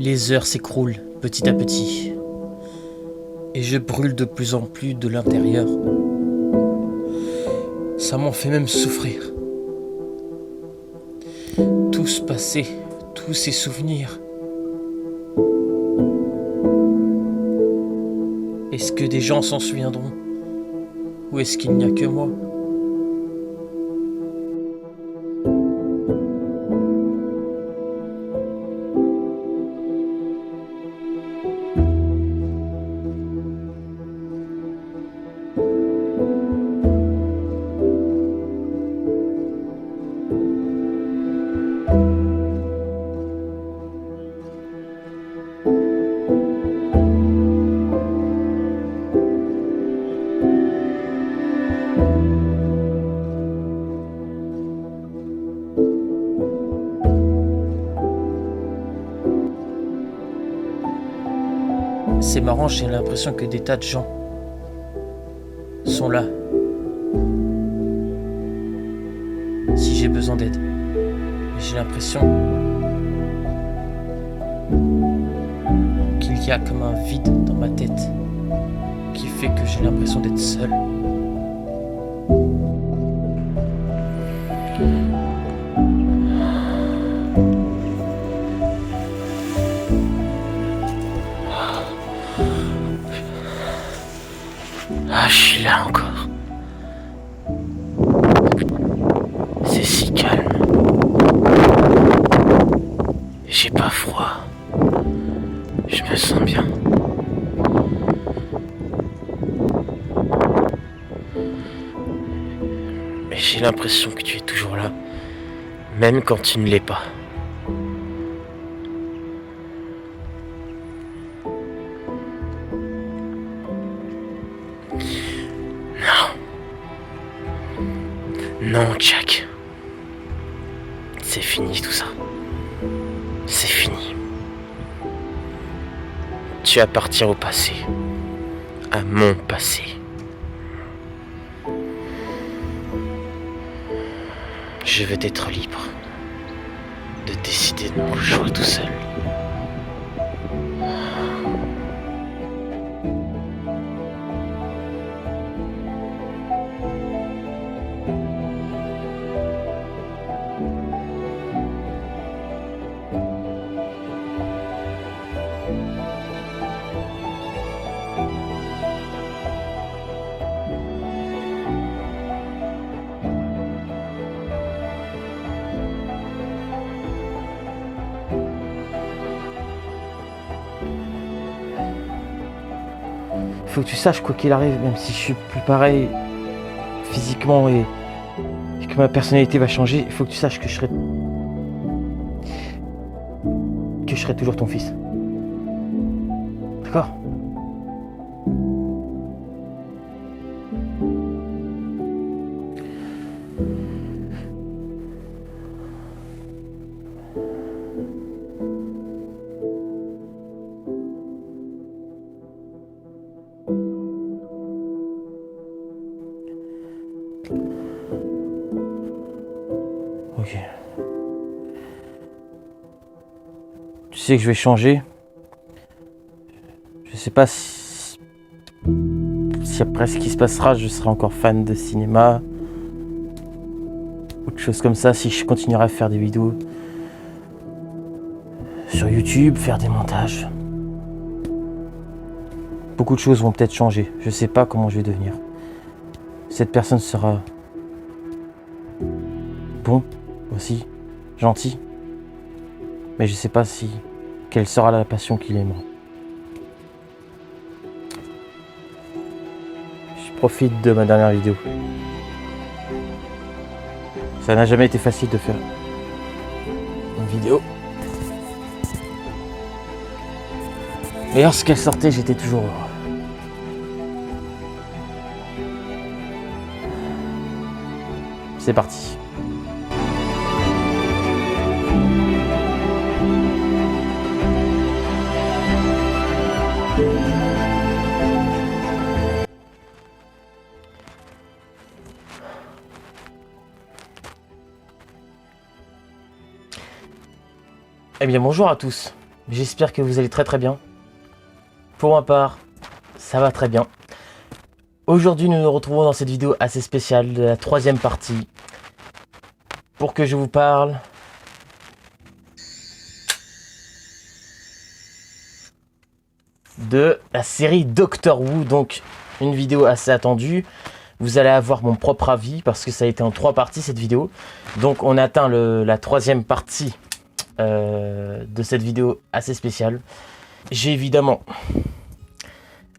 Les heures s'écroulent petit à petit, et je brûle de plus en plus de l'intérieur. Ça m'en fait même souffrir. Tout ce passé, tous ces souvenirs. Est-ce que des gens s'en souviendront? Ou est-ce qu'il n'y a que moi? C'est marrant, j'ai l'impression que des tas de gens sont là si j'ai besoin d'aide. Mais j'ai l'impression qu'il y a comme un vide dans ma tête qui fait que j'ai l'impression d'être seul. Ah, je suis là encore. C'est si calme. J'ai pas froid. Je me sens bien. Mais j'ai l'impression que tu es toujours là, même quand tu ne l'es pas. Non, Jack. C'est fini tout ça. C'est fini. Tu appartiens au passé. À mon passé. Je veux être libre. De décider de mon choix tout seul. Faut que tu saches, quoi qu'il arrive, même si je suis plus pareil physiquement et que ma personnalité va changer, il faut que tu saches que je serai toujours ton fils. D'accord? Ok. Tu sais que je vais changer. Je sais pas si après ce qui se passera, je serai encore fan de cinéma. Autre chose comme ça, si je continuerai à faire des vidéos sur YouTube, faire des montages. Beaucoup de choses vont peut-être changer. Je sais pas comment je vais devenir. Cette personne sera bon aussi, gentil. Mais je sais pas si quelle sera la passion qu'il aimera. Je profite de ma dernière vidéo. Ça n'a jamais été facile de faire une vidéo. Et lorsqu'elle sortait, j'étais toujours heureux. C'est parti. Eh bien bonjour à tous, J'espère que vous allez très très bien. Pour ma part, ça va très bien. Aujourd'hui, nous nous retrouvons dans cette vidéo assez spéciale de la 3e partie pour que je vous parle de la série Doctor Who. Donc, une vidéo assez attendue. Vous allez avoir mon propre avis parce que ça a été en 3 parties cette vidéo. Donc, on atteint la 3e partie de cette vidéo assez spéciale. J'ai évidemment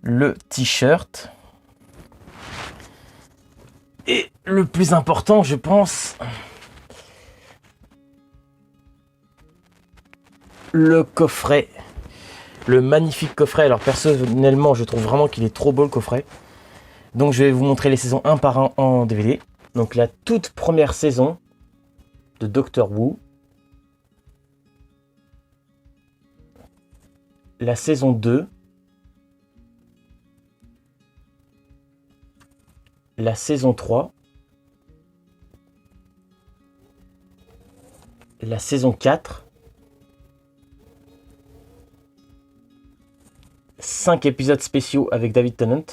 le t-shirt. Et le plus important, je pense, le coffret. Le magnifique coffret. Alors personnellement, je trouve vraiment qu'il est trop beau le coffret. Donc je vais vous montrer les saisons 1 par 1 en DVD. Donc la toute première saison de Doctor Who. La saison 2. La saison 3. La saison 4. 5 épisodes spéciaux avec David Tennant.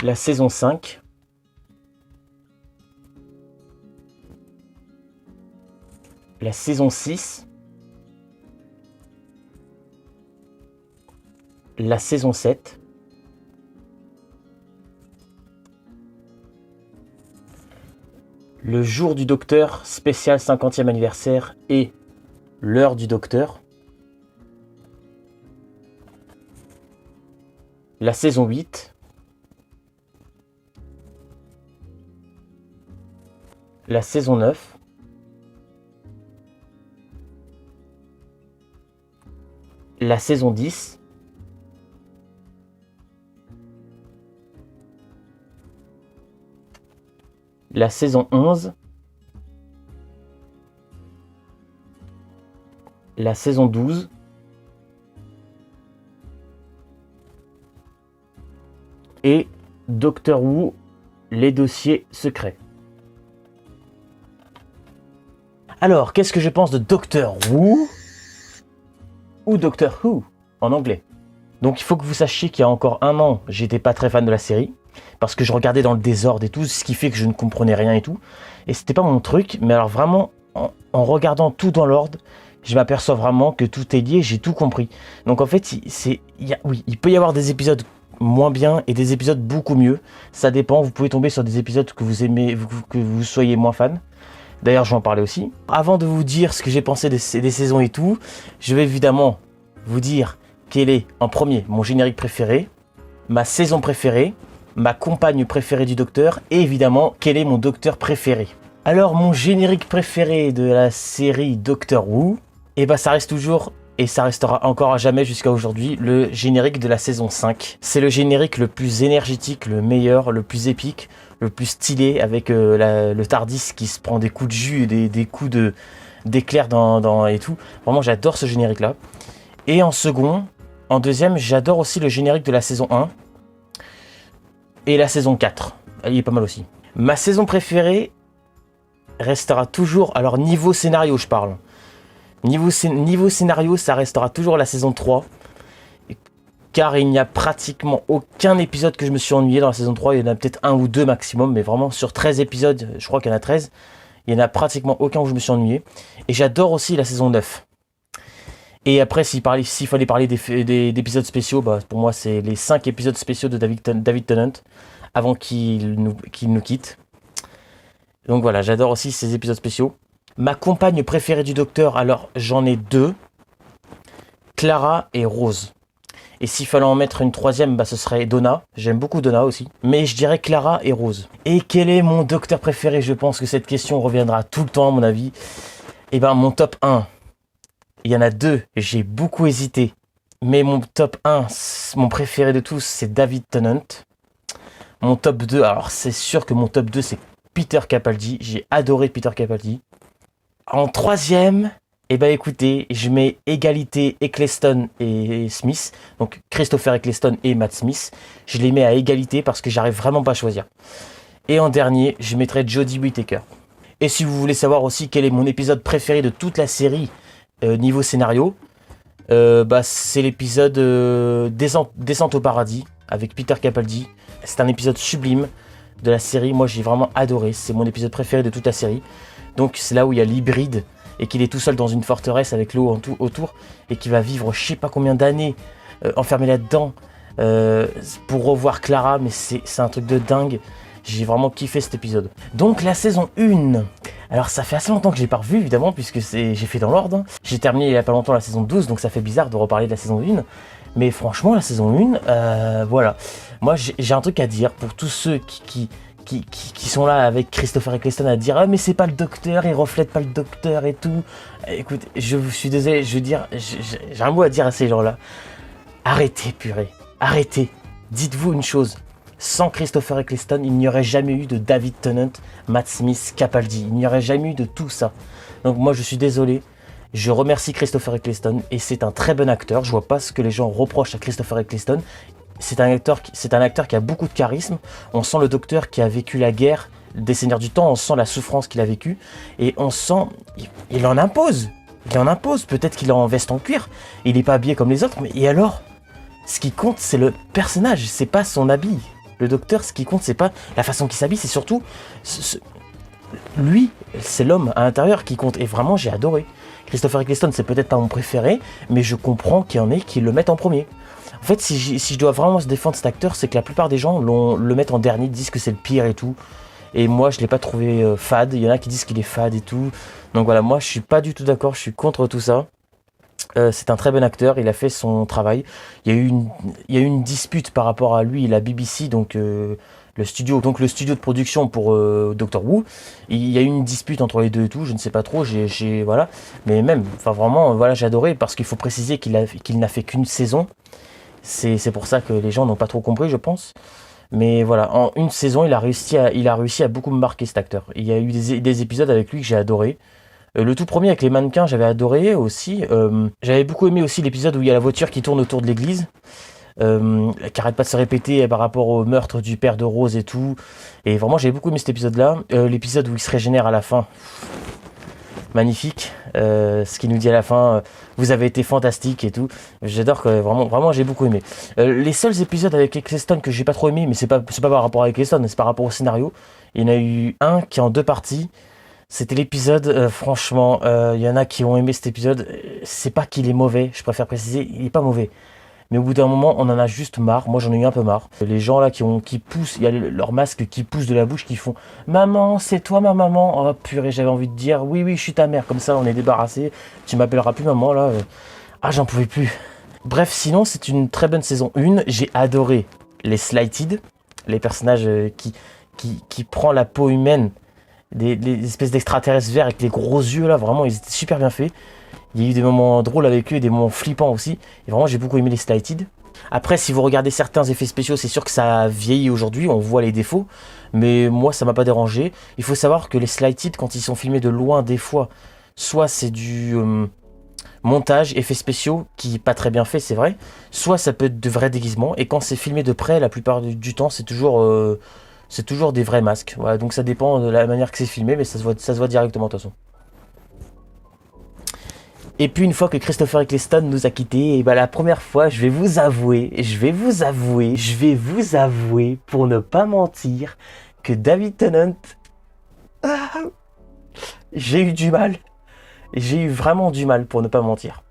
La saison 5. La saison 6. La saison 7. Le jour du docteur, spécial 50e anniversaire et l'heure du docteur. La saison 8. La saison 9. La saison 10. La saison 11. La saison 12. Et Doctor Who, les dossiers secrets. Alors, qu'est-ce que je pense de Doctor Who ou Doctor Who en anglais? Donc il faut que vous sachiez qu'il y a encore un an, j'étais pas très fan de la série. Parce que je regardais dans le désordre et tout, ce qui fait que je ne comprenais rien et tout. Et c'était pas mon truc, mais alors vraiment, en regardant tout dans l'ordre, je m'aperçois vraiment que tout est lié, j'ai tout compris. Donc en fait, il peut y avoir des épisodes moins bien et des épisodes beaucoup mieux. Ça dépend, vous pouvez tomber sur des épisodes que vous aimez, que vous soyez moins fan. D'ailleurs, je vais en parler aussi. Avant de vous dire ce que j'ai pensé des saisons et tout, je vais évidemment vous dire quel est, en premier, mon générique préféré, ma saison préférée, ma compagne préférée du docteur et évidemment quel est mon docteur préféré. Alors mon générique préféré de la série Doctor Who, et bah ça reste toujours et ça restera encore à jamais jusqu'à aujourd'hui le générique de la saison 5. C'est le générique le plus énergétique, le meilleur, le plus épique, le plus stylé avec le Tardis qui se prend des coups de jus et des coups d'éclair dans et tout. Vraiment j'adore ce générique là. Et en deuxième j'adore aussi le générique de la saison 1. Et la saison 4, elle y est pas mal aussi. Ma saison préférée restera toujours, alors niveau scénario je parle. Niveau scénario, ça restera toujours la saison 3. Car il n'y a pratiquement aucun épisode que je me suis ennuyé dans la saison 3. Il y en a peut-être 1 ou 2 maximum, mais vraiment sur 13 épisodes, je crois qu'il y en a 13. Il n'y en a pratiquement aucun où je me suis ennuyé. Et j'adore aussi la saison 9. Et après, s'il fallait parler d'épisodes spéciaux, bah, pour moi, c'est les 5 épisodes spéciaux de David Tennant avant qu'il nous quitte. Donc voilà, j'adore aussi ces épisodes spéciaux. Ma compagne préférée du docteur, alors j'en ai 2. Clara et Rose. Et s'il fallait en mettre une 3e, bah, ce serait Donna. J'aime beaucoup Donna aussi. Mais je dirais Clara et Rose. Et quel est mon docteur préféré? Je pense que cette question reviendra tout le temps à mon avis. Et ben mon top 1. Il y en a 2, j'ai beaucoup hésité. Mais mon top 1, mon préféré de tous, c'est David Tennant. Mon top 2, alors c'est sûr que mon top 2, c'est Peter Capaldi. J'ai adoré Peter Capaldi. En 3e, eh ben écoutez, je mets égalité Eccleston et Smith. Donc Christopher Eccleston et Matt Smith. Je les mets à égalité parce que j'arrive vraiment pas à choisir. Et en dernier, je mettrai Jodie Whittaker. Et si vous voulez savoir aussi quel est mon épisode préféré de toute la série niveau scénario, c'est l'épisode Descente au paradis avec Peter Capaldi. C'est un épisode sublime de la série. Moi, j'ai vraiment adoré. C'est mon épisode préféré de toute la série. Donc, c'est là où il y a l'hybride et qu'il est tout seul dans une forteresse avec l'eau autour et qu'il va vivre je sais pas combien d'années enfermé là-dedans pour revoir Clara. Mais c'est un truc de dingue. J'ai vraiment kiffé cet épisode. Donc, la saison 1. Alors, ça fait assez longtemps que j'ai pas revu, évidemment, puisque j'ai fait dans l'ordre. Hein. J'ai terminé il y a pas longtemps la saison 12, donc ça fait bizarre de reparler de la saison 1. Mais franchement, la saison 1, voilà. Moi, j'ai un truc à dire pour tous ceux qui sont là avec Christopher Eccleston à dire « Ah, mais c'est pas le docteur, il reflète pas le docteur et tout. » Écoute, je suis désolé, je veux dire, j'ai un mot à dire à ces gens-là. Arrêtez, purée. Arrêtez. Dites-vous une chose. Sans Christopher Eccleston, il n'y aurait jamais eu de David Tennant, Matt Smith, Capaldi. Il n'y aurait jamais eu de tout ça. Donc moi, je suis désolé. Je remercie Christopher Eccleston et c'est un très bon acteur. Je vois pas ce que les gens reprochent à Christopher Eccleston. C'est un acteur qui a beaucoup de charisme. On sent le docteur qui a vécu la guerre des Seigneurs du Temps. On sent la souffrance qu'il a vécue. Et on sent... Il en impose. Il en impose. Peut-être qu'il est en veste en cuir. Il n'est pas habillé comme les autres. Mais et alors? Ce qui compte, c'est le personnage. C'est pas son habit. Le docteur, ce qui compte, c'est pas la façon qu'il s'habille. C'est surtout... Lui, c'est l'homme à l'intérieur qui compte. Et vraiment, j'ai adoré. Christopher Eccleston, c'est peut-être pas mon préféré. Mais je comprends qu'il y en ait qui le mettent en premier. En fait, si je dois vraiment se défendre cet acteur, c'est que la plupart des gens le mettent en dernier, disent que c'est le pire et tout. Et moi, je l'ai pas trouvé fade. Il y en a qui disent qu'il est fade et tout. Donc voilà, moi, je suis pas du tout d'accord. Je suis contre tout ça. C'est un très bon acteur. Il a fait son travail. Il y a eu une dispute par rapport à lui et la BBC, donc le studio de production pour Doctor Who. Il y a eu une dispute entre les deux et tout. Je ne sais pas trop. Voilà. Mais même, enfin vraiment, voilà, j'ai adoré parce qu'il faut préciser qu'il n'a fait qu'une saison. C'est pour ça que les gens n'ont pas trop compris, je pense. Mais voilà, en une saison, il a réussi à beaucoup me marquer, cet acteur. Il y a eu des épisodes avec lui que j'ai adoré. Le tout premier avec les mannequins, j'avais adoré aussi. J'avais beaucoup aimé aussi l'épisode où il y a la voiture qui tourne autour de l'église. Qui arrête pas de se répéter par rapport au meurtre du père de Rose et tout. Et vraiment, j'avais beaucoup aimé cet épisode-là. L'épisode où il se régénère à la fin. Magnifique, ce qu'il nous dit à la fin, vous avez été fantastique et tout. J'adore, vraiment j'ai beaucoup aimé. Les seuls épisodes avec Eccleston que j'ai pas trop aimé, mais c'est pas par rapport à Eccleston, c'est par rapport au scénario. Il y en a eu un qui est en 2 parties. C'était l'épisode, franchement, il y en a qui ont aimé cet épisode. C'est pas qu'il est mauvais, je préfère préciser, il est pas mauvais. Mais au bout d'un moment, on en a juste marre. Moi, j'en ai eu un peu marre. Les gens là qui poussent, il y a leur masque qui pousse de la bouche, qui font « Maman, c'est toi ma maman ?» Oh purée, j'avais envie de dire « Oui, je suis ta mère. » Comme ça, on est débarrassé. Tu m'appelleras plus maman là. Ah, j'en pouvais plus. Bref, sinon, c'est une très bonne saison 1. J'ai adoré les Slighted, les personnages qui prend la peau humaine, des espèces d'extraterrestres verts avec les gros yeux là. Vraiment, ils étaient super bien faits. Il y a eu des moments drôles avec eux et des moments flippants aussi. Et vraiment, j'ai beaucoup aimé les Slighted. Après, si vous regardez certains effets spéciaux, c'est sûr que ça a vieilli aujourd'hui. On voit les défauts. Mais moi, ça m'a pas dérangé. Il faut savoir que les Slighted, quand ils sont filmés de loin, des fois, soit c'est du montage, effets spéciaux, qui est pas très bien fait, c'est vrai. Soit ça peut être de vrais déguisements. Et quand c'est filmé de près, la plupart du temps, c'est toujours des vrais masques. Voilà, donc ça dépend de la manière que c'est filmé, mais ça se voit directement de toute façon. Et puis une fois que Christopher Eccleston nous a quittés, et la première fois, je vais vous avouer, pour ne pas mentir, que David Tennant, j'ai eu du mal. J'ai eu vraiment du mal, pour ne pas mentir.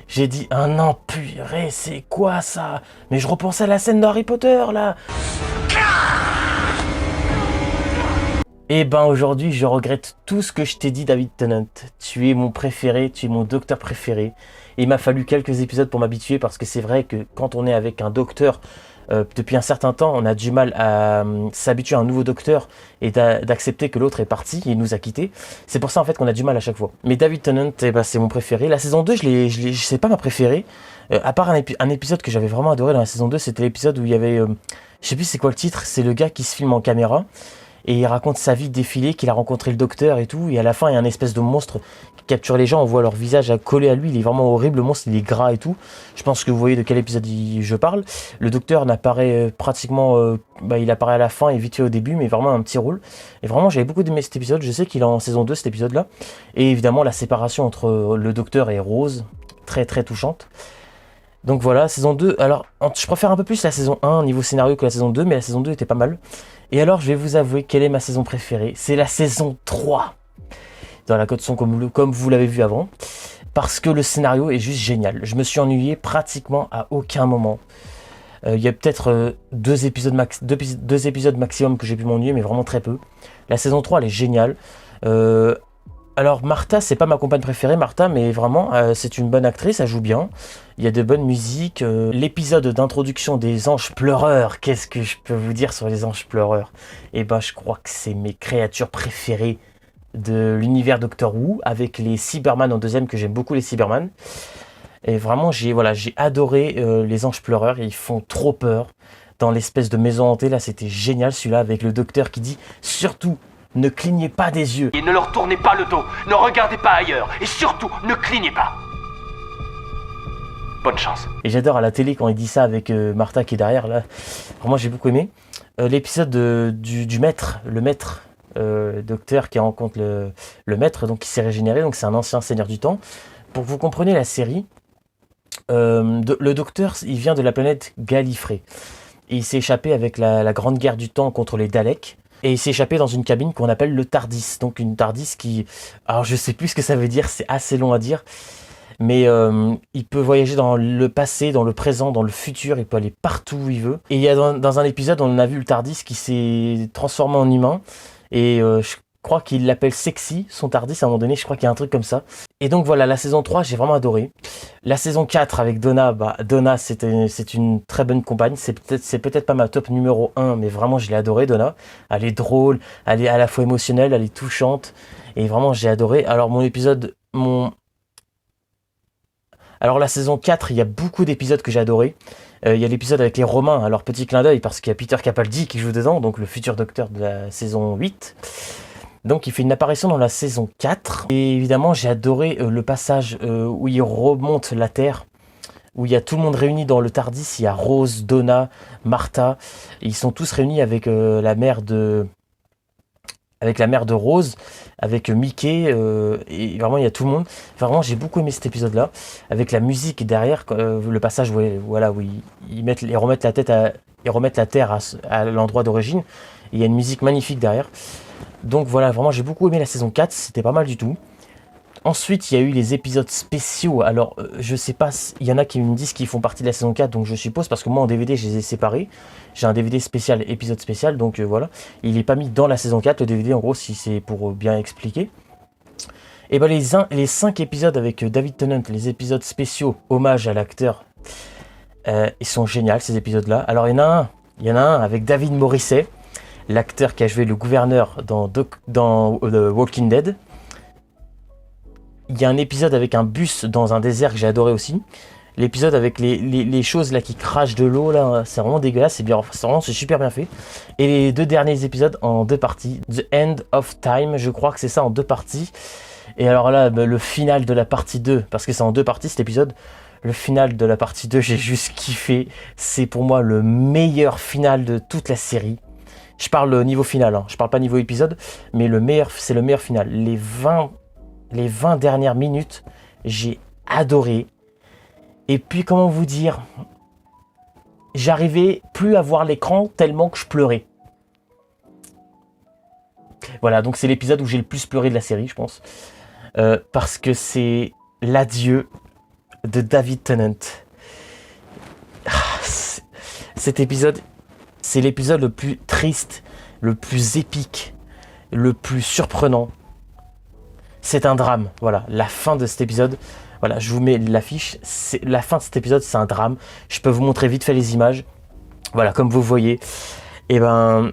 J'ai dit, ah non, purée, c'est quoi ça? Mais je repensais à la scène de Harry Potter, là. Et aujourd'hui, je regrette tout ce que je t'ai dit, David Tennant. Tu es mon préféré, tu es mon docteur préféré. Et il m'a fallu quelques épisodes pour m'habituer parce que c'est vrai que quand on est avec un docteur depuis un certain temps, on a du mal à s'habituer à un nouveau docteur et d'accepter que l'autre est parti et nous a quittés. C'est pour ça en fait qu'on a du mal à chaque fois. Mais David Tennant, c'est mon préféré. La saison 2, c'est pas ma préférée. À part un épisode que j'avais vraiment adoré dans la saison 2, c'était l'épisode où il y avait... je sais plus c'est quoi le titre, c'est le gars qui se filme en caméra. et il raconte sa vie défilée, qu'il a rencontré le docteur et tout, et à la fin il y a un espèce de monstre qui capture les gens, on voit leur visage collé à lui, il est vraiment horrible, le monstre il est gras et tout. Je pense que vous voyez de quel épisode je parle. Le docteur n'apparaît pratiquement, il apparaît à la fin et vite fait au début, mais vraiment un petit rôle. Et vraiment j'avais beaucoup aimé cet épisode, je sais qu'il est en saison 2 cet épisode là, et évidemment la séparation entre le docteur et Rose, très très touchante. Donc voilà, saison 2, alors je préfère un peu plus la saison 1 niveau scénario que la saison 2, mais la saison 2 était pas mal. Et alors je vais vous avouer quelle est ma saison préférée, c'est la saison 3, dans la code son comme vous l'avez vu avant, parce que le scénario est juste génial. Je me suis ennuyé pratiquement à aucun moment. Il y a peut-être deux épisodes maximum que j'ai pu m'ennuyer, mais vraiment très peu. La saison 3 elle est géniale. Alors Martha, c'est pas ma compagne préférée, Martha, mais vraiment, c'est une bonne actrice, elle joue bien. Il y a de bonnes musiques. L'épisode d'introduction des anges pleureurs, qu'est-ce que je peux vous dire sur les anges pleureurs? Eh ben, je crois que c'est mes créatures préférées de l'univers Doctor Who, avec les Cybermen en deuxième, que j'aime beaucoup les Cybermen. Et vraiment, j'ai adoré les anges pleureurs, ils font trop peur. Dans l'espèce de maison hantée, là, c'était génial, celui-là, avec le docteur qui dit « Surtout, ne clignez pas des yeux. Et ne leur tournez pas le dos, ne regardez pas ailleurs, et surtout, ne clignez pas. Bonne chance. » Et j'adore à la télé quand il dit ça avec Martha qui est derrière, là. Vraiment, j'ai beaucoup aimé. L'épisode du maître, le maître docteur qui rencontre le maître, donc qui s'est régénéré, donc c'est un ancien seigneur du temps. Pour que vous compreniez la série, le docteur, il vient de la planète Gallifrey. Et il s'est échappé avec la grande guerre du temps contre les Daleks. Et il s'est échappé dans une cabine qu'on appelle le TARDIS. Donc une TARDIS qui... Alors je sais plus ce que ça veut dire, c'est assez long à dire. Mais il peut voyager dans le passé, dans le présent, dans le futur. Il peut aller partout où il veut. Et il y a dans un épisode, on a vu le TARDIS qui s'est transformé en humain. Et je crois qu'il l'appelle Sexy, son TARDIS à un moment donné. Je crois qu'il y a un truc comme ça. Et donc voilà, la saison 3, j'ai vraiment adoré. La saison 4 avec Donna, Donna c'est une très bonne compagne. C'est peut-être pas ma top numéro 1, mais vraiment je l'ai adoré, Donna. Elle est drôle, elle est à la fois émotionnelle, elle est touchante. Et vraiment j'ai adoré. Alors Alors la saison 4, il y a beaucoup d'épisodes que j'ai adoré. Il y a l'épisode avec les Romains, alors petit clin d'œil parce qu'il y a Peter Capaldi qui joue dedans, donc le futur docteur de la saison 8. Donc il fait une apparition dans la saison 4. Et évidemment j'ai adoré le passage où il remonte la Terre, où il y a tout le monde réuni dans le TARDIS. Il y a Rose, Donna, Martha. Et ils sont tous réunis avec la mère de Rose, avec Mickey, et vraiment il y a tout le monde. Vraiment j'ai beaucoup aimé cet épisode là, avec la musique derrière, le passage où ils remettent la Terre à l'endroit d'origine. Il y a une musique magnifique derrière. Donc voilà, vraiment j'ai beaucoup aimé la saison 4, c'était pas mal du tout. Ensuite, il y a eu les épisodes spéciaux. Alors, je sais pas, il y en a qui me disent qu'ils font partie de la saison 4, donc je suppose, parce que moi en DVD, je les ai séparés. J'ai un DVD spécial, épisode spécial, donc voilà. Il n'est pas mis dans la saison 4, le DVD, en gros, si c'est pour bien expliquer. Et ben les 5 épisodes avec David Tennant, les épisodes spéciaux, hommage à l'acteur, ils sont géniaux, ces épisodes-là. Alors, il y en a un avec David Morrissey, l'acteur qui a joué le gouverneur dans The Walking Dead. Il y a un épisode avec un bus dans un désert que j'ai adoré aussi. L'épisode avec les choses là qui crachent de l'eau, là, c'est vraiment dégueulasse, c'est super bien fait. Et les 2 derniers épisodes en 2 parties. The End of Time, je crois que c'est ça, en 2 parties. Et alors là, le final de la partie 2, parce que c'est en 2 parties cet épisode. Le final de la partie 2, j'ai juste kiffé. C'est pour moi le meilleur final de toute la série. Je parle niveau final, hein. Je parle pas niveau épisode, mais c'est le meilleur final. Les 20 dernières minutes, j'ai adoré. Et puis, comment vous dire, j'arrivais plus à voir l'écran tellement que je pleurais. Voilà, donc c'est l'épisode où j'ai le plus pleuré de la série, je pense. Parce que c'est l'adieu de David Tennant. Cet épisode, c'est l'épisode le plus triste, le plus épique, le plus surprenant. C'est un drame, voilà, la fin de cet épisode, voilà, je vous mets l'affiche, la fin de cet épisode, c'est un drame. Je peux vous montrer vite fait les images, voilà, comme vous voyez, et ben,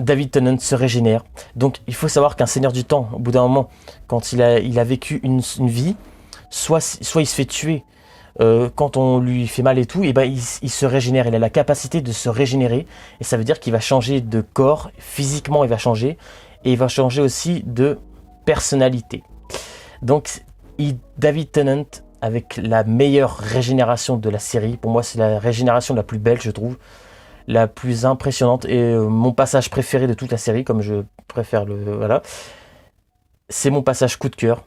David Tennant se régénère. Donc, il faut savoir qu'un seigneur du temps, au bout d'un moment, quand il a vécu une vie, soit il se fait tuer quand on lui fait mal et tout, et ben il se régénère. Il a la capacité de se régénérer. Et ça veut dire qu'il va changer de corps. Physiquement, il va changer. Et il va changer aussi de personnalité. Donc, David Tennant, avec la meilleure régénération de la série. Pour moi, c'est la régénération la plus belle, je trouve. La plus impressionnante. Et mon passage préféré de toute la série, comme je préfère le... Voilà. C'est mon passage coup de cœur.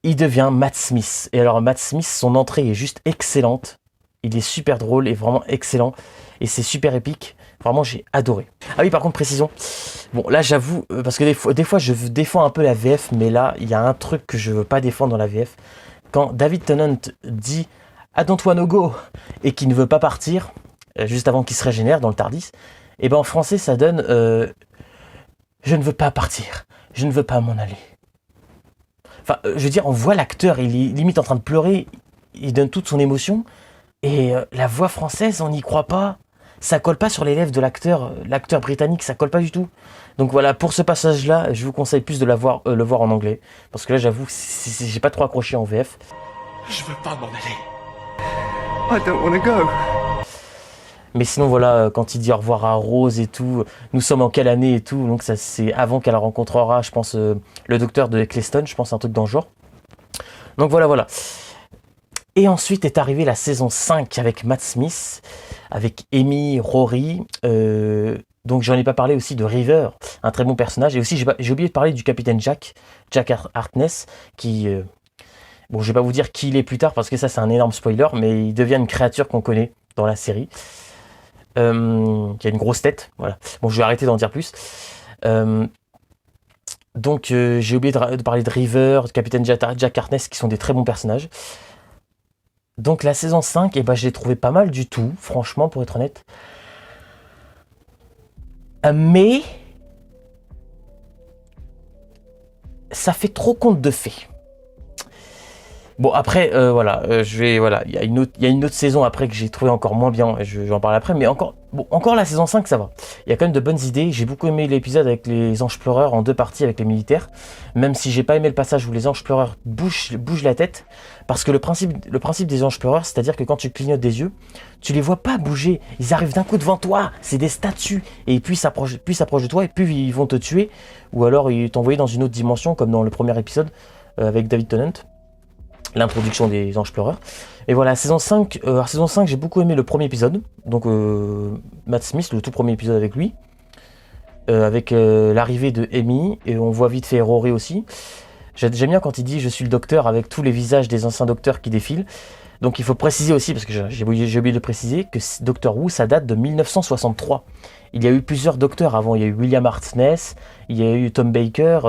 Il devient Matt Smith. Et alors Matt Smith, son entrée est juste excellente. Il est super drôle et vraiment excellent. Et c'est super épique. Vraiment, j'ai adoré. Ah oui, par contre, précision. Bon, là, j'avoue, parce que des fois, je défends un peu la VF, mais là, il y a un truc que je veux pas défendre dans la VF. Quand David Tennant dit « I don't wanna go » et qu'il ne veut pas partir, juste avant qu'il se régénère dans le TARDIS, et ben en français, ça donne « Je ne veux pas partir. Je ne veux pas m'en aller. » Enfin, je veux dire, on voit l'acteur, il est limite en train de pleurer, il donne toute son émotion, et la voix française, on n'y croit pas. Ça colle pas sur les lèvres de l'acteur britannique, ça colle pas du tout. Donc voilà, pour ce passage-là, je vous conseille plus de le voir en anglais, parce que là, j'avoue, j'ai pas trop accroché en VF. Je veux pas m'en aller. I don't wanna go. Mais sinon, voilà, quand il dit au revoir à Rose et tout, nous sommes en quelle année et tout, donc ça c'est avant qu'elle rencontrera, je pense, le docteur de Eccleston, je pense un truc dans le genre. Donc voilà. Et ensuite est arrivée la saison 5 avec Matt Smith, avec Amy, Rory, donc j'en ai pas parlé aussi de River, un très bon personnage, et aussi j'ai oublié de parler du capitaine Jack Harkness, qui... bon, je vais pas vous dire qui il est plus tard, parce que ça c'est un énorme spoiler, mais il devient une créature qu'on connaît dans la série. Qui a une grosse tête, voilà. Bon, je vais arrêter d'en dire plus. Donc, j'ai oublié de parler de River, de Capitaine Jack Harkness, qui sont des très bons personnages. Donc, la saison 5, eh ben, je l'ai trouvé pas mal du tout, franchement, pour être honnête. Mais, ça fait trop conte de fées. Bon, après, voilà, il y a une autre saison après que j'ai trouvé encore moins bien, je vais en parler après, mais encore la saison 5, ça va. Il y a quand même de bonnes idées, j'ai beaucoup aimé l'épisode avec les anges pleureurs en 2 parties avec les militaires, même si j'ai pas aimé le passage où les anges pleureurs bougent la tête, parce que le principe des anges pleureurs, c'est-à-dire que quand tu clignotes des yeux, tu les vois pas bouger, ils arrivent d'un coup devant toi, c'est des statues, et puis ils s'approchent de toi, et puis ils vont te tuer, ou alors ils t'envoient dans une autre dimension, comme dans le premier épisode, avec David Tennant. L'introduction des anges pleureurs. Et voilà, saison 5, j'ai beaucoup aimé le premier épisode. Donc Matt Smith, le tout premier épisode avec lui. Avec l'arrivée de Amy. Et on voit vite fait Rory aussi. J'aime bien quand il dit « Je suis le docteur » avec tous les visages des anciens docteurs qui défilent. Donc il faut préciser aussi, parce que j'ai oublié de préciser, que Doctor Who, ça date de 1963. Il y a eu plusieurs docteurs avant. Il y a eu William Hartness, il y a eu Tom Baker,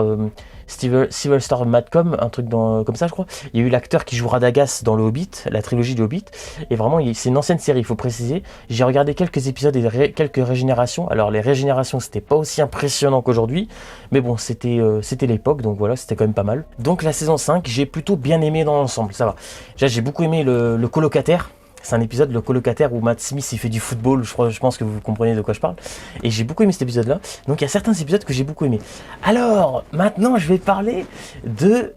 Sylvester Malcolm, un truc comme ça je crois. Il y a eu l'acteur qui joue Radagast dans le Hobbit, la trilogie du Hobbit. Et vraiment, c'est une ancienne série, il faut préciser. J'ai regardé quelques épisodes et quelques régénérations. Alors les régénérations, c'était pas aussi impressionnant qu'aujourd'hui. Mais bon, c'était l'époque, donc voilà, c'était quand même pas mal. Donc la saison 5, j'ai plutôt bien aimé dans l'ensemble, ça va. Déjà, j'ai beaucoup aimé le colocataire. C'est un épisode, le colocataire, où Matt Smith il fait du football, je pense que vous comprenez de quoi je parle. Et j'ai beaucoup aimé cet épisode-là. Donc il y a certains épisodes que j'ai beaucoup aimé. Alors, maintenant je vais parler de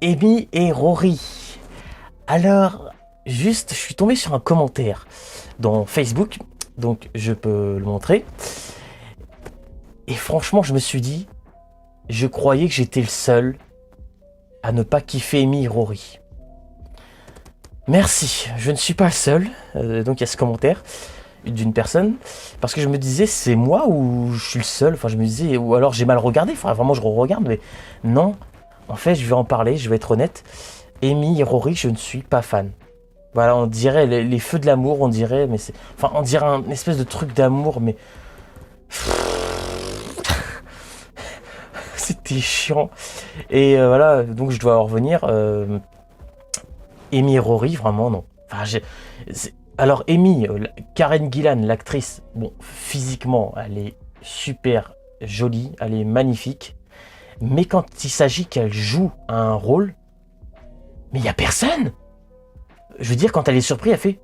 Amy et Rory. Alors, juste, je suis tombé sur un commentaire dans Facebook, donc je peux le montrer. Et franchement, je me suis dit, je croyais que j'étais le seul à ne pas kiffer Amy et Rory. Merci, je ne suis pas le seul, donc il y a ce commentaire d'une personne, parce que je me disais, c'est moi ou je suis le seul, enfin je me disais, ou alors j'ai mal regardé, enfin vraiment je re-regarde, mais non, en fait je vais en parler, je vais être honnête, Amy et Rory, je ne suis pas fan. Voilà, on dirait les feux de l'amour, on dirait, mais c'est, enfin on dirait un espèce de truc d'amour, mais... C'était chiant, et voilà, donc je dois en revenir... Amy et Rory, vraiment non. Enfin, alors Amy, Karen Gillan, l'actrice, bon, physiquement, elle est super jolie, elle est magnifique. Mais quand il s'agit qu'elle joue un rôle, mais il n'y a personne. Je veux dire, quand elle est surprise, elle fait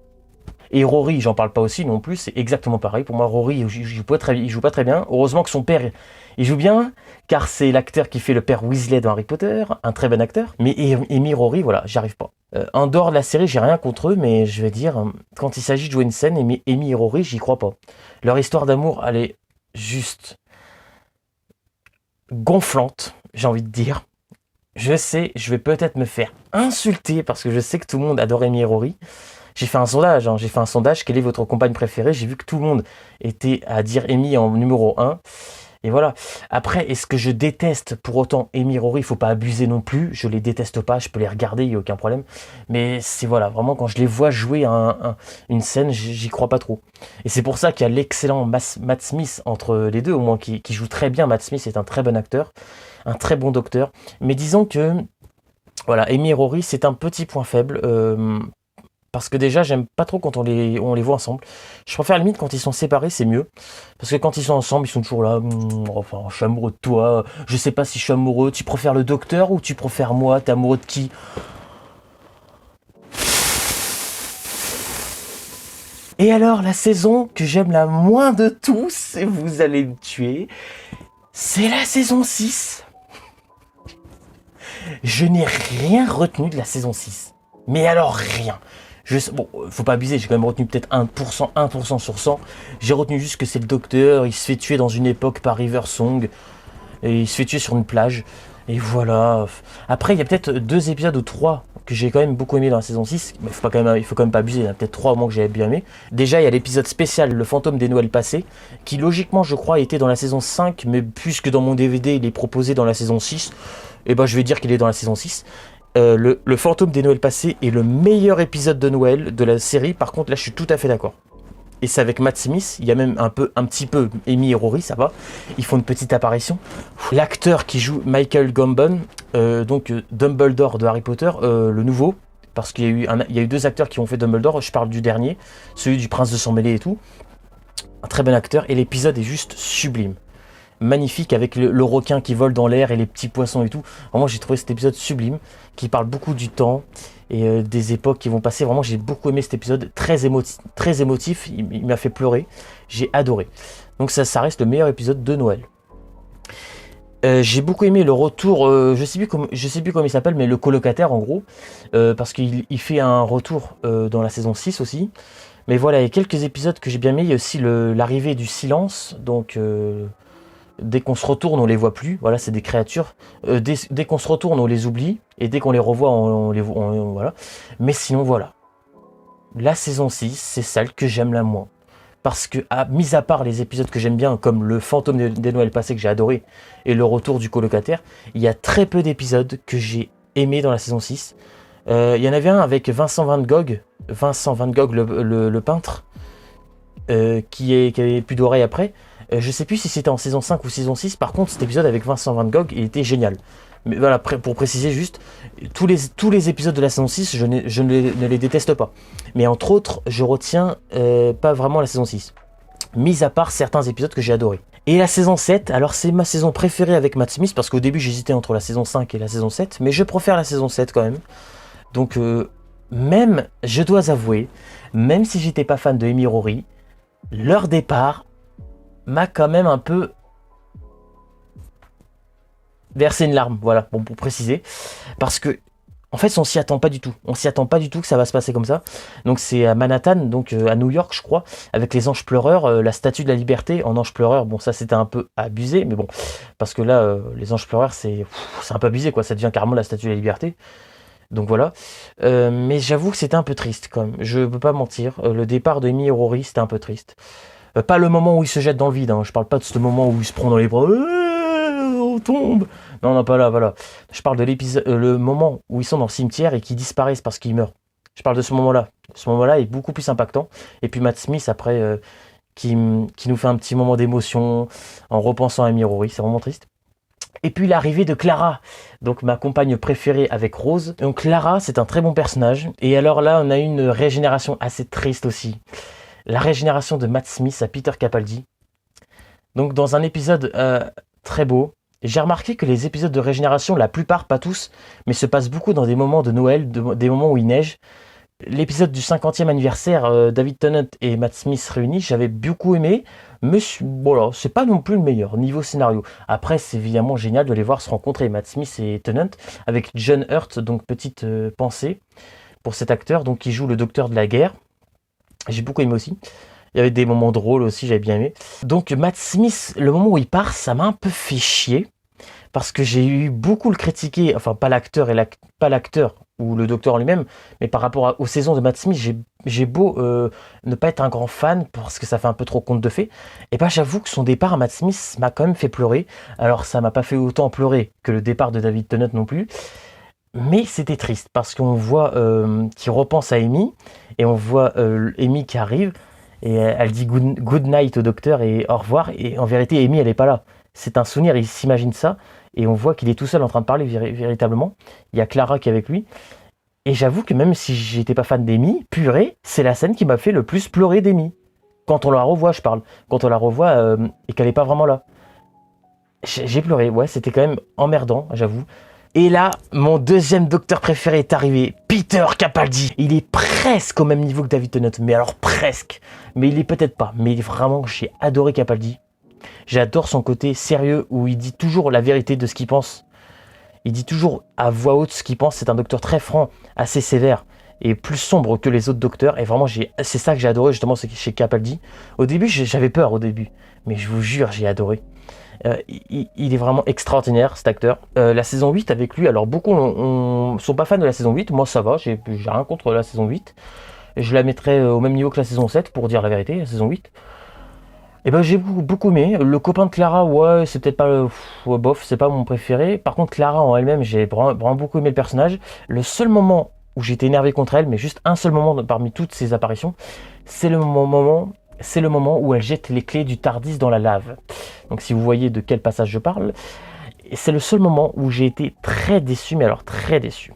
Et Rory, j'en parle pas aussi non plus, c'est exactement pareil. Pour moi, Rory, il joue pas très bien. Heureusement que son père, il joue bien, car c'est l'acteur qui fait le père Weasley dans Harry Potter, un très bon acteur. Mais Amy Rory, voilà, j'y arrive pas. En dehors de la série, j'ai rien contre eux, mais je vais dire, quand il s'agit de jouer une scène, Amy et Rory, j'y crois pas. Leur histoire d'amour, elle est juste gonflante, j'ai envie de dire. Je sais, je vais peut-être me faire insulter parce que je sais que tout le monde adore Amy et Rory. J'ai fait un sondage, quelle est votre compagne préférée? J'ai vu que tout le monde était à dire Amy en numéro 1. Et voilà. Après, est-ce que je déteste pour autant Amy et Rory? Il faut pas abuser non plus. Je les déteste pas, je peux les regarder, il n'y a aucun problème. Mais c'est voilà, vraiment quand je les vois jouer une scène, j'y crois pas trop. Et c'est pour ça qu'il y a l'excellent Matt Smith entre les deux, au moins qui joue très bien. Matt Smith est un très bon acteur, un très bon docteur. Mais disons que voilà, Amy et Rory, c'est un petit point faible. Parce que déjà, j'aime pas trop quand on les voit ensemble. Je préfère limite quand ils sont séparés, c'est mieux. Parce que quand ils sont ensemble, ils sont toujours là. Enfin, je suis amoureux de toi. Je sais pas si je suis amoureux. Tu préfères le docteur ou tu préfères moi? T'es amoureux de qui? Et alors, la saison que j'aime la moins de tous, et vous allez me tuer, c'est la saison 6. Je n'ai rien retenu de la saison 6. Mais alors rien. Bon, faut pas abuser, j'ai quand même retenu peut-être 1% sur 100. J'ai retenu juste que c'est le docteur, il se fait tuer dans une époque par River Song, et il se fait tuer sur une plage, et voilà. Après, il y a peut-être 2 épisodes ou 3 que j'ai quand même beaucoup aimé dans la saison 6, mais il faut quand même pas abuser, il y en a peut-être 3 au moins que j'avais bien aimé. Déjà, il y a l'épisode spécial, le fantôme des Noëls passés, qui logiquement, je crois, était dans la saison 5, mais puisque dans mon DVD, il est proposé dans la saison 6, et ben je vais dire qu'il est dans la saison 6. Le fantôme des Noëls passés est le meilleur épisode de Noël de la série. Par contre, là, je suis tout à fait d'accord. Et c'est avec Matt Smith. Il y a même un petit peu Amy et Rory, ça va. Ils font une petite apparition. L'acteur qui joue Michael Gambon, donc Dumbledore de Harry Potter, le nouveau, parce qu'il y a eu 2 acteurs qui ont fait Dumbledore. Je parle du dernier, celui du Prince de Sang Mêlé et tout. Un très bon acteur. Et l'épisode est juste sublime. Magnifique avec le requin qui vole dans l'air et les petits poissons et tout. Vraiment, j'ai trouvé cet épisode sublime, qui parle beaucoup du temps et des époques qui vont passer. Vraiment, j'ai beaucoup aimé cet épisode, très émotif, il m'a fait pleurer, j'ai adoré. Donc ça reste le meilleur épisode de Noël. J'ai beaucoup aimé le retour, je sais plus comment il s'appelle, mais le colocataire en gros, parce qu'il fait un retour dans la saison 6 aussi. Mais voilà, il y a quelques épisodes que j'ai bien aimé. Il y a aussi l'arrivée du silence, donc... dès qu'on se retourne, on les voit plus. Voilà, c'est des créatures. Dès qu'on se retourne, on les oublie. Et dès qu'on les revoit, on les voit. Voilà. Mais sinon, voilà. La saison 6, c'est celle que j'aime la moins. Parce que, mis à part les épisodes que j'aime bien, comme le fantôme des Noëls passés que j'ai adoré, et le retour du colocataire, il y a très peu d'épisodes que j'ai aimés dans la saison 6. Il y en avait un avec Vincent Van Gogh. Vincent Van Gogh, le peintre, qui avait plus d'oreilles après. Je sais plus si c'était en saison 5 ou saison 6. Par contre, cet épisode avec Vincent Van Gogh, il était génial. Mais voilà, pour préciser juste, tous les épisodes de la saison 6, je ne les déteste pas. Mais entre autres, je retiens pas vraiment la saison 6. Mis à part certains épisodes que j'ai adorés. Et la saison 7, alors c'est ma saison préférée avec Matt Smith, parce qu'au début j'hésitais entre la saison 5 et la saison 7, mais je préfère la saison 7 quand même. Donc même, je dois avouer, même si j'étais pas fan de Amy Rory, leur départ m'a quand même un peu versé une larme, voilà, bon, pour préciser, parce que en fait on s'y attend pas du tout, que ça va se passer comme ça. Donc c'est à Manhattan, donc à New York je crois, avec les anges pleureurs, la statue de la liberté en ange pleureur. Bon, ça c'était un peu abusé, mais bon, parce que là les anges pleureurs c'est un peu abusé quoi, ça devient carrément la statue de la liberté. Donc voilà, mais j'avoue que c'était un peu triste quand même, je peux pas mentir, le départ de Amy et Rory c'était un peu triste. Pas le moment où il se jette dans le vide, hein. Je parle pas de ce moment où il se prend dans les bras, on tombe. Non, pas là, voilà. Je parle de l'épisode, le moment où ils sont dans le cimetière et qu'ils disparaissent parce qu'ils meurent. Je parle de ce moment-là. Ce moment-là est beaucoup plus impactant. Et puis Matt Smith après, qui nous fait un petit moment d'émotion en repensant à Amy Rory, c'est vraiment triste. Et puis l'arrivée de Clara, donc ma compagne préférée avec Rose. Donc Clara, c'est un très bon personnage. Et alors là, on a une régénération assez triste aussi. La régénération de Matt Smith à Peter Capaldi. Donc dans un épisode très beau, j'ai remarqué que les épisodes de régénération, la plupart, pas tous, mais se passent beaucoup dans des moments de Noël, des moments où il neige, L'épisode du 50e anniversaire, David Tennant et Matt Smith réunis, j'avais beaucoup aimé, mais voilà, c'est pas non plus le meilleur niveau scénario. Après, c'est évidemment génial de les voir se rencontrer, Matt Smith et Tennant, avec John Hurt, donc petite pensée pour cet acteur, donc qui joue le docteur de la guerre. J'ai beaucoup aimé aussi. Il y avait des moments drôles aussi, j'avais bien aimé. Donc Matt Smith, le moment où il part, ça m'a un peu fait chier. Parce que j'ai eu beaucoup le critiquer, enfin pas l'acteur pas l'acteur ou le docteur en lui-même, mais par rapport aux saisons de Matt Smith, j'ai beau ne pas être un grand fan parce que ça fait un peu trop conte de fées, et ben j'avoue que son départ à Matt Smith m'a quand même fait pleurer. Alors ça m'a pas fait autant pleurer que le départ de David Tennant non plus, mais c'était triste parce qu'on voit qu'il repense à Amy et on voit Amy qui arrive et elle dit good night au docteur et au revoir, et en vérité Amy elle est pas là. C'est un souvenir, il s'imagine ça, et on voit qu'il est tout seul en train de parler véritablement. Il y a Clara qui est avec lui. Et j'avoue que même si j'étais pas fan d'Amy, purée, c'est la scène qui m'a fait le plus pleurer d'Amy. Quand on la revoit, je parle. Quand on la revoit et qu'elle est pas vraiment là. J'ai pleuré, ouais, c'était quand même emmerdant, j'avoue. Et là, mon deuxième docteur préféré est arrivé, Peter Capaldi. Il est presque au même niveau que David Tennant, mais alors presque. Mais il est peut-être pas. Mais vraiment, j'ai adoré Capaldi. J'adore son côté sérieux où il dit toujours la vérité de ce qu'il pense. Il dit toujours à voix haute ce qu'il pense. C'est un docteur très franc, assez sévère et plus sombre que les autres docteurs. Et vraiment, c'est ça que j'ai adoré justement chez Capaldi. Au début, j'avais peur au début, mais je vous jure, j'ai adoré. Il est vraiment extraordinaire cet acteur. La saison 8 avec lui, alors beaucoup sont pas fans de la saison 8. Moi ça va, j'ai rien contre la saison 8. Je la mettrais au même niveau que la saison 7 pour dire la vérité, la saison 8. Et ben j'ai beaucoup aimé. Le copain de Clara, ouais, c'est peut-être pas ouais, bof, c'est pas mon préféré. Par contre, Clara en elle-même, j'ai vraiment beaucoup aimé le personnage. Le seul moment où j'étais énervé contre elle, mais juste un seul moment parmi toutes ses apparitions, c'est le moment où elle jette les clés du Tardis dans la lave. Donc si vous voyez de quel passage je parle, c'est le seul moment où j'ai été très déçu, mais alors très déçu.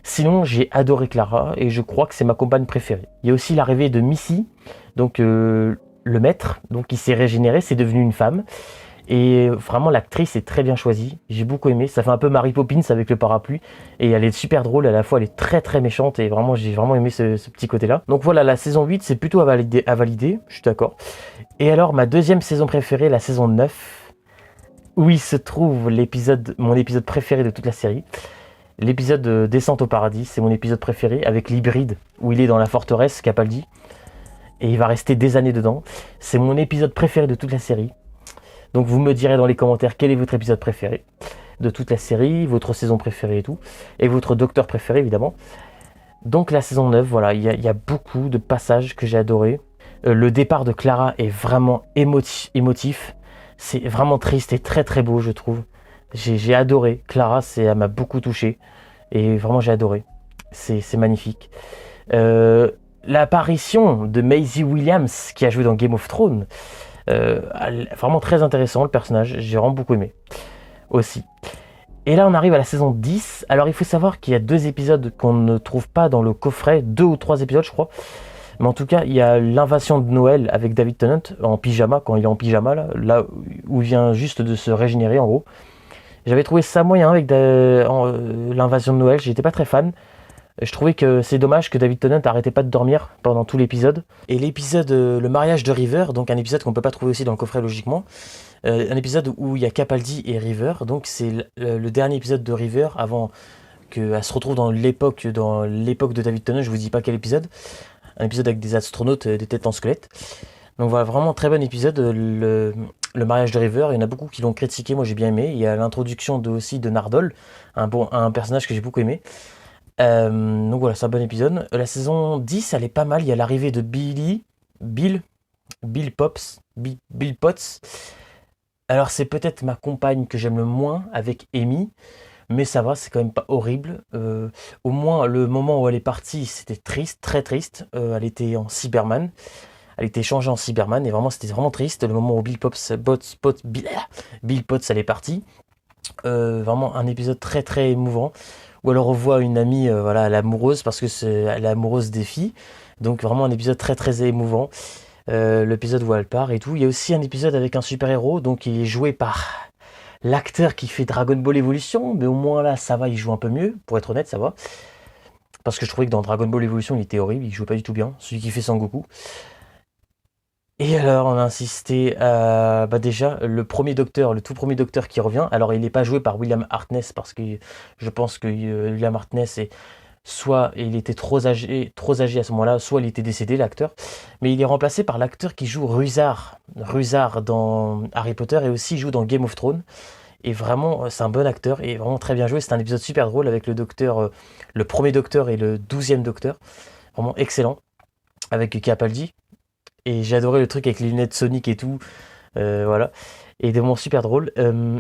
Sinon, j'ai adoré Clara et je crois que c'est ma compagne préférée. Il y a aussi l'arrivée de Missy, donc le maître, donc il s'est régénéré, c'est devenu une femme. Et vraiment l'actrice est très bien choisie, j'ai beaucoup aimé, ça fait un peu Mary Poppins avec le parapluie, et elle est super drôle, à la fois elle est très très méchante, et vraiment j'ai vraiment aimé ce petit côté là. Donc voilà, la saison 8 c'est plutôt à valider, je suis d'accord. Et alors ma deuxième saison préférée, la saison 9, où il se trouve mon épisode préféré de toute la série. L'épisode de Descente au paradis, c'est mon épisode préféré, avec l'hybride, où il est dans la forteresse Capaldi, et il va rester des années dedans. C'est mon épisode préféré de toute la série. Donc vous me direz dans les commentaires quel est votre épisode préféré de toute la série, votre saison préférée et tout, et votre docteur préféré évidemment. Donc la saison 9, voilà, il y a beaucoup de passages que j'ai adorés. Le départ de Clara est vraiment émotif. C'est vraiment triste et très très beau, je trouve. J'ai adoré. Clara, elle m'a beaucoup touché. Et vraiment, j'ai adoré. C'est magnifique. L'apparition de Maisie Williams, qui a joué dans Game of Thrones, vraiment très intéressant, le personnage. J'ai vraiment beaucoup aimé. Aussi. Et là, on arrive à la saison 10. Alors, il faut savoir qu'il y a 2 épisodes qu'on ne trouve pas dans le coffret. 2 ou 3 épisodes, je crois. Mais en tout cas, il y a l'invasion de Noël avec David Tennant en pyjama, quand il est en pyjama, là où il vient juste de se régénérer, en gros. J'avais trouvé ça moyen avec l'invasion de Noël, j'étais pas très fan. Je trouvais que c'est dommage que David Tennant arrêtait pas de dormir pendant tout l'épisode. Et l'épisode Le mariage de River, donc un épisode qu'on peut pas trouver aussi dans le coffret logiquement. Un épisode où il y a Capaldi et River, donc c'est le dernier épisode de River avant qu'elle se retrouve dans l'époque de David Tennant, je vous dis pas quel épisode. Un épisode avec des astronautes, des têtes en squelette. Donc voilà, vraiment très bon épisode, le mariage de River. Il y en a beaucoup qui l'ont critiqué, moi j'ai bien aimé. Il y a l'introduction aussi de Nardole, un personnage que j'ai beaucoup aimé. Donc voilà, c'est un bon épisode. La saison 10, elle est pas mal. Il y a l'arrivée de Bill Potts. Alors c'est peut-être ma compagne que j'aime le moins avec Amy, mais ça va, c'est quand même pas horrible. Au moins le moment où elle est partie, c'était triste, très triste. Elle était en Cyberman. Elle était changée en Cyberman et vraiment c'était vraiment triste. Le moment où Bill Potts elle est partie. Vraiment un épisode très très émouvant. Où elle revoit une amie, voilà, l'amoureuse, parce que elle est amoureuse des filles. Donc vraiment un épisode très très émouvant. L'épisode où elle part et tout. Il y a aussi un épisode avec un super-héros, donc il est joué par l'acteur qui fait Dragon Ball Evolution, mais au moins là ça va, il joue un peu mieux, pour être honnête, ça va. parce que je trouvais que dans Dragon Ball Evolution, il était horrible, il jouait pas du tout bien, celui qui fait Sangoku. Et alors, on a insisté à, déjà, le premier docteur, le tout premier docteur qui revient. Alors, il n'est pas joué par William Hartnell, parce que je pense que William Hartnell, soit il était trop âgé à ce moment-là, soit il était décédé, l'acteur. Mais il est remplacé par l'acteur qui joue Rusar dans Harry Potter, et aussi il joue dans Game of Thrones. Et vraiment, c'est un bon acteur, et vraiment très bien joué. C'est un épisode super drôle avec le docteur, le premier docteur et le 12e docteur. Vraiment excellent, avec Capaldi. Et j'ai adoré le truc avec les lunettes Sonic et tout. Voilà. Et des moments super drôles.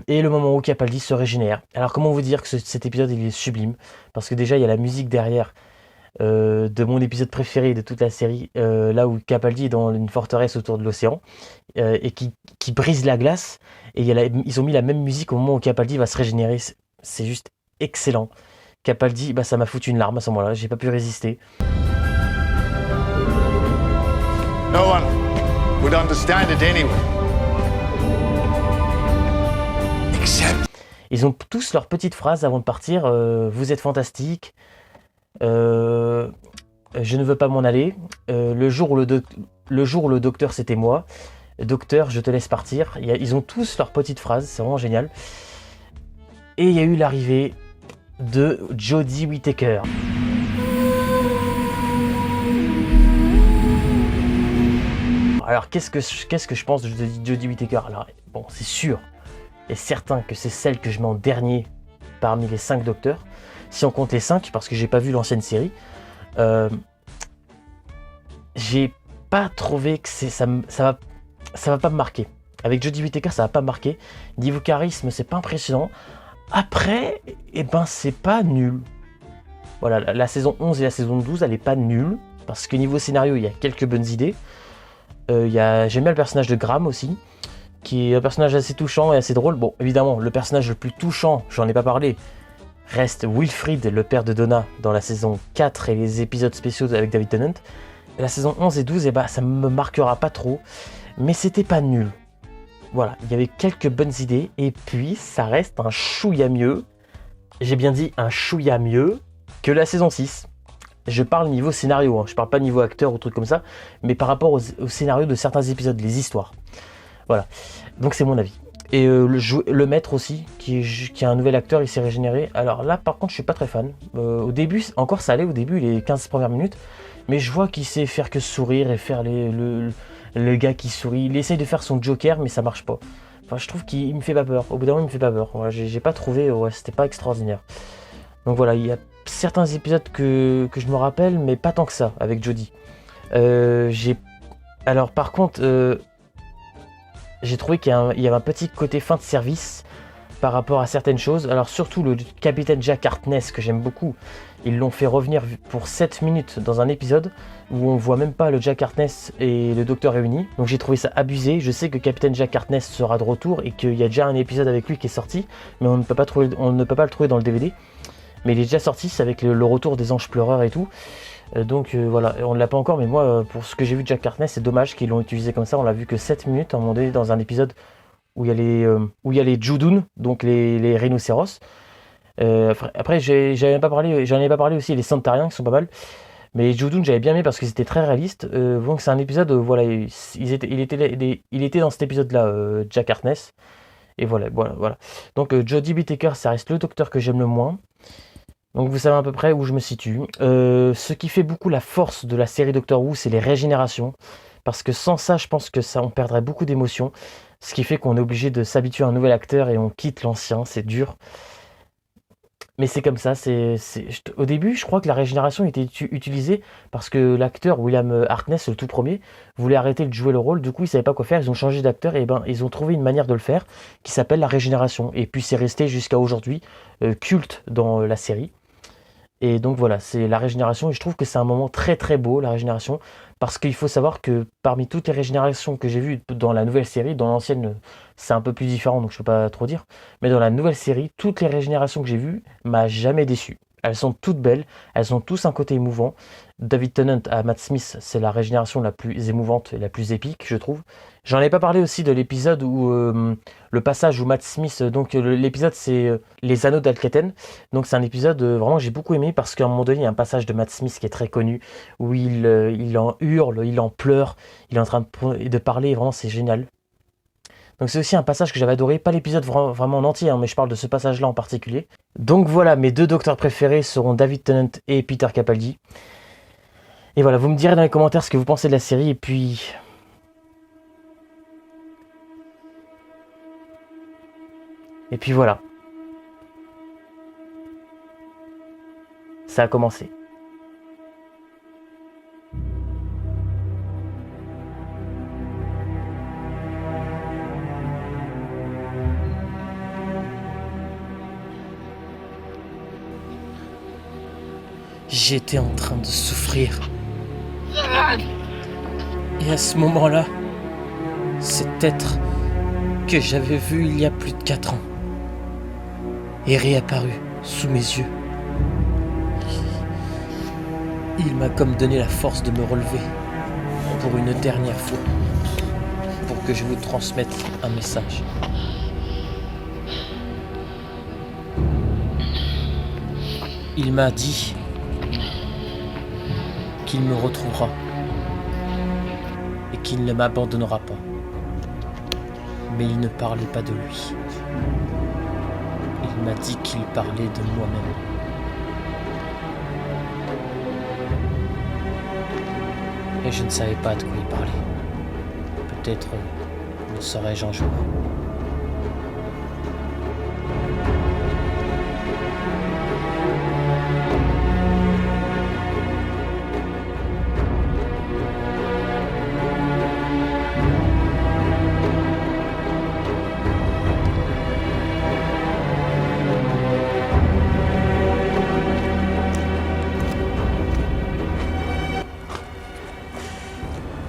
Et le moment où Capaldi se régénère. Alors, comment vous dire que cet épisode, il est sublime? Parce que déjà, il y a la musique derrière de mon épisode préféré de toute la série. Là où Capaldi est dans une forteresse autour de l'océan. Et qui brise la glace. Et ils ont mis la même musique au moment où Capaldi va se régénérer. C'est juste excellent. Capaldi, ça m'a foutu une larme à ce moment-là. J'ai pas pu résister. No one would understand it anyway. Except. Ils ont tous leurs petites phrases avant de partir. Vous êtes fantastique. Je ne veux pas m'en aller. Le jour où le docteur c'était moi. Docteur, je te laisse partir. Ils ont tous leurs petites phrases. C'est vraiment génial. Et il y a eu l'arrivée de Jodie Whittaker. Alors, qu'est-ce que je pense de Jodie Whittaker? Alors, bon, c'est sûr et certain que c'est celle que je mets en dernier parmi les 5 docteurs. Si on compte les 5, parce que j'ai pas vu l'ancienne série. J'ai pas trouvé que ça va pas me marquer. Avec Jodie Whittaker, ça va pas me marquer. Niveau charisme, c'est pas impressionnant. Après, c'est pas nul. Voilà, la saison 11 et la saison 12, elle est pas nulle. Parce que niveau scénario, il y a quelques bonnes idées. J'aime bien le personnage de Graham aussi, qui est un personnage assez touchant et assez drôle. Bon, évidemment, le personnage le plus touchant, j'en ai pas parlé, reste Wilfried, le père de Donna, dans la saison 4 et les épisodes spéciaux avec David Tennant. La saison 11 et 12, ça me marquera pas trop, mais c'était pas nul. Voilà, il y avait quelques bonnes idées, et puis ça reste un chouïa mieux, j'ai bien dit un chouïa mieux, que la saison 6. Je parle niveau scénario, hein. Je parle pas niveau acteur ou truc comme ça, mais par rapport au scénario de certains épisodes, les histoires. Voilà, donc c'est mon avis. Et le maître aussi, qui a un nouvel acteur, il s'est régénéré. Alors là, par contre, je suis pas très fan. Au début, encore ça allait au début, les 15 premières minutes, mais je vois qu'il sait faire que sourire et faire le gars qui sourit. Il essaye de faire son Joker, mais ça marche pas. Enfin, je trouve qu'il me fait pas peur. Au bout d'un moment, il me fait pas peur. Voilà, j'ai pas trouvé, c'était pas extraordinaire. Donc voilà, il y a certains épisodes que je me rappelle, mais pas tant que ça, avec Jodie. Alors par contre, j'ai trouvé qu'il y avait un petit côté fin de service par rapport à certaines choses. Alors surtout le capitaine Jack Harkness, que j'aime beaucoup. Ils l'ont fait revenir pour 7 minutes dans un épisode où on voit même pas le Jack Harkness et le docteur réunis. Donc j'ai trouvé ça abusé. Je sais que capitaine Jack Harkness sera de retour et qu'il y a déjà un épisode avec lui qui est sorti, mais on ne peut pas le trouver dans le DVD. Mais il est déjà sorti, c'est avec le retour des anges pleureurs et tout. Donc voilà, on ne l'a pas encore, mais moi, pour ce que j'ai vu de Jack Harkness, c'est dommage qu'ils l'ont utilisé comme ça. On l'a vu que 7 minutes, à un moment donné, dans un épisode où il y a les Judun, donc les rhinocéros. Après, j'en ai pas parlé aussi, les Santariens qui sont pas mal. Mais les Judun, j'avais bien aimé parce que c'était très réaliste. Donc c'est un épisode, voilà, il était dans cet épisode-là, Jack Harkness. Et voilà. Donc Jodie Whittaker, ça reste le docteur que j'aime le moins. Donc vous savez à peu près où je me situe. Ce qui fait beaucoup la force de la série Doctor Who, c'est les régénérations. Parce que sans ça, je pense que on perdrait beaucoup d'émotions. Ce qui fait qu'on est obligé de s'habituer à un nouvel acteur et on quitte l'ancien, c'est dur. Mais c'est comme ça. Au début, je crois que la régénération était utilisée parce que l'acteur William Harkness, le tout premier, voulait arrêter de jouer le rôle. Du coup, il savait pas quoi faire. Ils ont changé d'acteur et ils ont trouvé une manière de le faire qui s'appelle la régénération. Et puis c'est resté jusqu'à aujourd'hui culte dans la série. Et donc voilà, c'est la régénération et je trouve que c'est un moment très très beau, la régénération, parce qu'il faut savoir que parmi toutes les régénérations que j'ai vues dans la nouvelle série, dans l'ancienne c'est un peu plus différent donc je peux pas trop dire, mais dans la nouvelle série, toutes les régénérations que j'ai vues m'a jamais déçu. Elles sont toutes belles, elles ont tous un côté émouvant. David Tennant à Matt Smith, c'est la régénération la plus émouvante et la plus épique, je trouve. J'en ai pas parlé aussi de l'épisode où le passage où Matt Smith, l'épisode c'est Les Anneaux d'Alcaten. Donc c'est un épisode vraiment que j'ai beaucoup aimé parce qu'à un moment donné, il y a un passage de Matt Smith qui est très connu où il en hurle, il en pleure, il est en train de parler, et vraiment c'est génial. Donc c'est aussi un passage que j'avais adoré, pas l'épisode vraiment en entier, hein, mais je parle de ce passage-là en particulier. Donc voilà, mes 2 docteurs préférés seront David Tennant et Peter Capaldi. Et voilà, vous me direz dans les commentaires ce que vous pensez de la série, et puis voilà. Ça a commencé. J'étais en train de souffrir. Et à ce moment-là, cet être que j'avais vu il y a plus de 4 ans est réapparu sous mes yeux. Il m'a comme donné la force de me relever pour une dernière fois, pour que je vous transmette un message. Il m'a dit qu'il me retrouvera et qu'il ne m'abandonnera pas. Mais il ne parlait pas de lui. Il m'a dit qu'il parlait de moi-même. Et je ne savais pas de quoi il parlait. Peut-être le saurais-je un jour.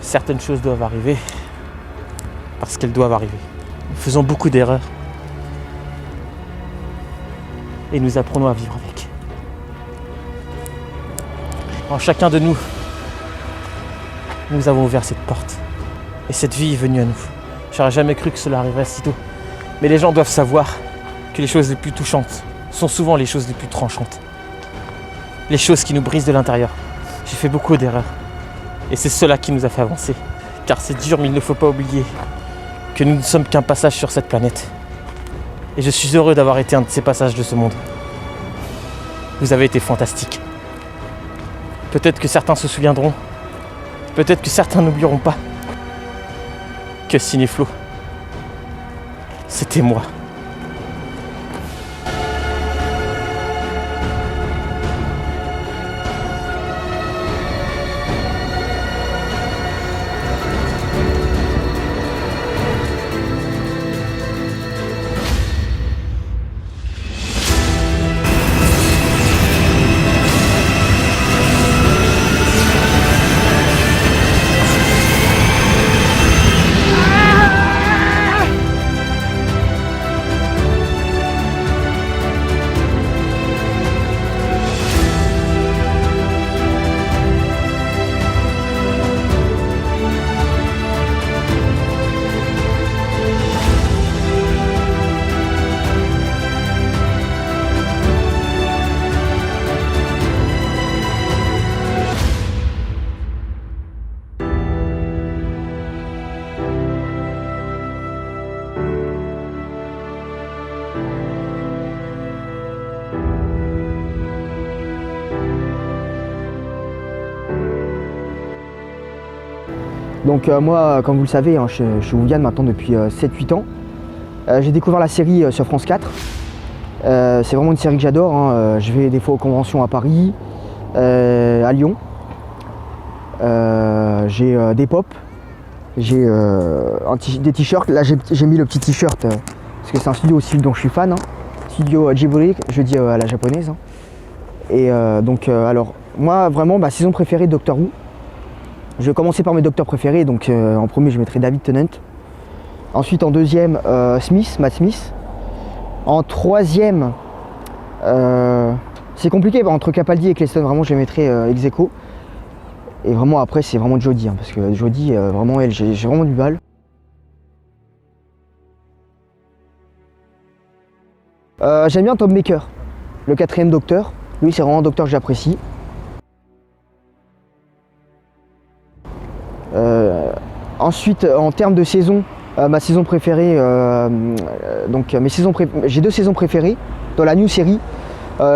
Certaines choses doivent arriver parce qu'elles doivent arriver. Nous faisons beaucoup d'erreurs et nous apprenons à vivre avec. En chacun de nous, nous avons ouvert cette porte et cette vie est venue à nous. J'aurais jamais cru que cela arriverait si tôt. Mais les gens doivent savoir que les choses les plus touchantes sont souvent les choses les plus tranchantes. Les choses qui nous brisent de l'intérieur. J'ai fait beaucoup d'erreurs. Et c'est cela qui nous a fait avancer. Car c'est dur, mais il ne faut pas oublier que nous ne sommes qu'un passage sur cette planète. Et je suis heureux d'avoir été un de ces passages de ce monde. Vous avez été fantastiques. Peut-être que certains se souviendront. Peut-être que certains n'oublieront pas. Que Cinéflo, c'était moi. Donc moi, comme vous le savez, hein, je suis Oulian maintenant depuis 7-8 ans. J'ai découvert la série sur France 4. C'est vraiment une série que j'adore. Hein. Je vais des fois aux conventions à Paris, à Lyon. J'ai des pop, j'ai des t-shirts. Là j'ai mis le petit t-shirt parce que c'est un studio aussi dont je suis fan. Hein. Studio Ghibli, je dis à la japonaise. Hein. Et alors moi vraiment ma saison préférée Doctor Who. Je vais commencer par mes docteurs préférés, donc en premier je mettrai David Tennant. Ensuite en deuxième Matt Smith. En troisième C'est compliqué, entre Capaldi et Cleiston, vraiment je les mettrais ex aequo. Et vraiment après c'est vraiment Jodie, parce que Jodie, vraiment elle, j'ai vraiment du mal. J'aime bien Tom Baker, le 4e docteur. Lui c'est vraiment un docteur que j'apprécie. Ensuite en termes de saison, ma saison préférée, j'ai 2 saisons préférées dans la new série,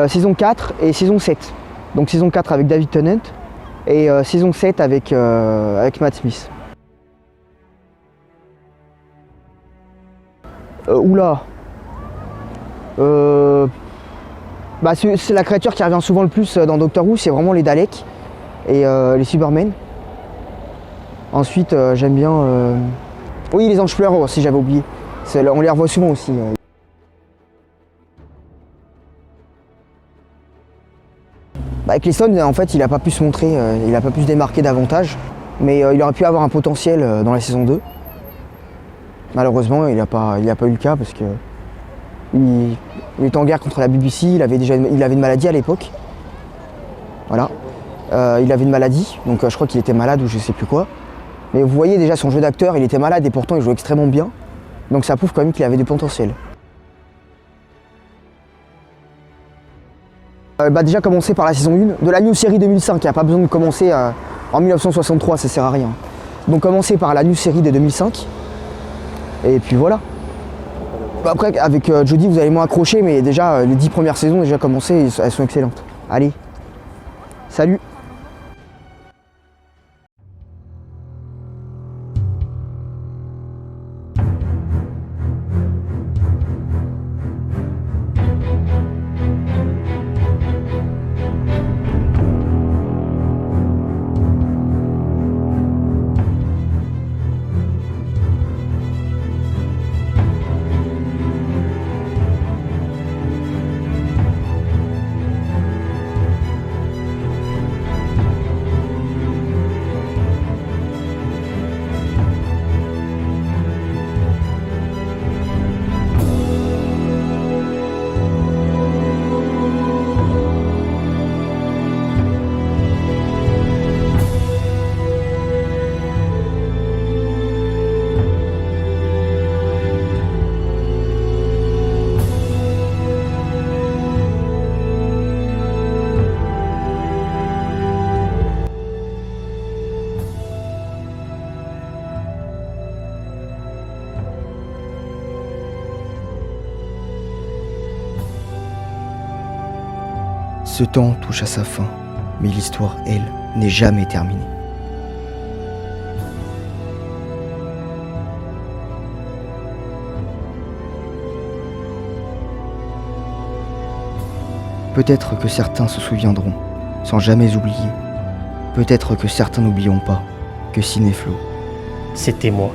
saison 4 et saison 7. Donc saison 4 avec David Tennant et saison 7 avec Matt Smith. Oula, c'est la créature qui revient souvent le plus dans Doctor Who, c'est vraiment les Daleks et les Cybermen. Ensuite j'aime bien oui, les anges pleureurs aussi, j'avais oublié. On les revoit souvent aussi. Cleiston, en fait, il n'a pas pu se montrer, il n'a pas pu se démarquer davantage, mais il aurait pu avoir un potentiel dans la saison 2. Malheureusement, il n'a pas eu le cas parce que il était en guerre contre la BBC, il avait une maladie à l'époque. Voilà. Il avait une maladie, donc je crois qu'il était malade ou je sais plus quoi. Mais vous voyez déjà son jeu d'acteur, il était malade et pourtant il jouait extrêmement bien. Donc ça prouve quand même qu'il avait du potentiel. Déjà commencer par la saison 1 de la new série 2005, il n'y a pas besoin de commencer en 1963, ça sert à rien. Donc commencer par la new série de 2005. Et puis voilà. Après avec Jodie vous allez moins accrocher, mais déjà les 10 premières saisons déjà commencées, elles sont excellentes. Allez, salut. Ce temps touche à sa fin, mais l'histoire, elle, n'est jamais terminée. Peut-être que certains se souviendront, sans jamais oublier. Peut-être que certains n'oublieront pas que Cinéflo, C'était moi.